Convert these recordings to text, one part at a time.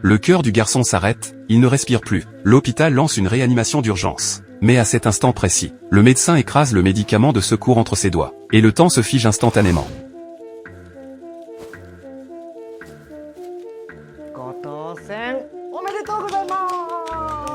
Le cœur du garçon s'arrête, il ne respire plus. L'hôpital lance une réanimation d'urgence. Mais à cet instant précis, le médecin écrase le médicament de secours entre ses doigts. Et le temps se fige instantanément.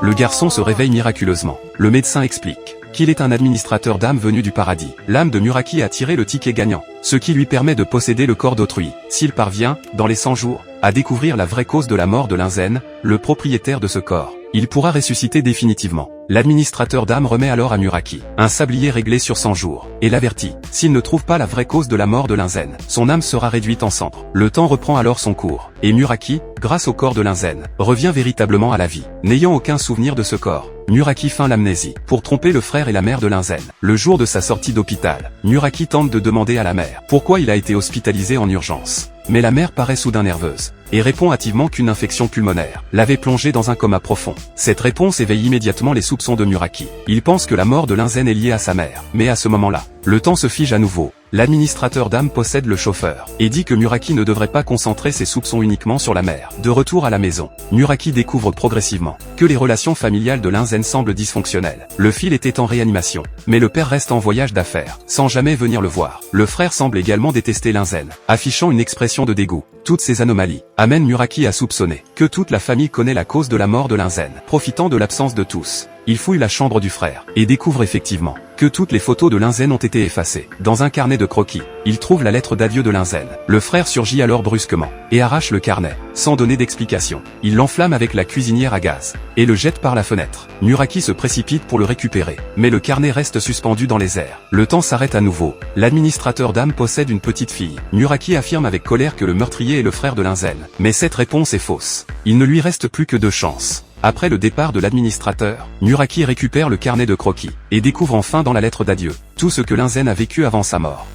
Le garçon se réveille miraculeusement. Le médecin explique qu'il est un administrateur d'âme venu du paradis. L'âme de Muraki a tiré le ticket gagnant, ce qui lui permet de posséder le corps d'autrui. S'il parvient, dans les 100 jours, à découvrir la vraie cause de la mort de Linzen, le propriétaire de ce corps, il pourra ressusciter définitivement. L'administrateur d'âme remet alors à Muraki un sablier réglé sur 100 jours, et l'avertit, s'il ne trouve pas la vraie cause de la mort de Linzen, son âme sera réduite en cendres. Le temps reprend alors son cours, et Muraki, grâce au corps de Linzen, revient véritablement à la vie. N'ayant aucun souvenir de ce corps, Muraki feint l'amnésie, pour tromper le frère et la mère de Linzen. Le jour de sa sortie d'hôpital, Muraki tente de demander à la mère pourquoi il a été hospitalisé en urgence. Mais la mère paraît soudain nerveuse, et répond hâtivement qu'une infection pulmonaire l'avait plongé dans un coma profond. Cette réponse éveille immédiatement les soupçons de Muraki. Il pense que la mort de Linzen est liée à sa mère. Mais à ce moment-là, le temps se fige à nouveau. L'administrateur d'âme possède le chauffeur, et dit que Muraki ne devrait pas concentrer ses soupçons uniquement sur la mère. De retour à la maison, Muraki découvre progressivement que les relations familiales de Linzen semblent dysfonctionnelles. Le fil était en réanimation, mais le père reste en voyage d'affaires, sans jamais venir le voir. Le frère semble également détester Linzen, affichant une expression de dégoût. Toutes ces anomalies amènent Muraki à soupçonner que toute la famille connaît la cause de la mort de Linzen. Profitant de l'absence de tous, il fouille la chambre du frère, et découvre effectivement que toutes les photos de Linzen ont été effacées. Dans un carnet de croquis, il trouve la lettre d'adieu de Linzen. Le frère surgit alors brusquement, et arrache le carnet, sans donner d'explication. Il l'enflamme avec la cuisinière à gaz, et le jette par la fenêtre. Muraki se précipite pour le récupérer, mais le carnet reste suspendu dans les airs. Le temps s'arrête à nouveau. L'administrateur d'âme possède une petite fille. Muraki affirme avec colère que le meurtrier est le frère de Linzen. Mais cette réponse est fausse. Il ne lui reste plus que 2 chances. Après le départ de l'administrateur, Muraki récupère le carnet de croquis, et découvre enfin dans la lettre d'adieu tout ce que Linzen a vécu avant sa mort.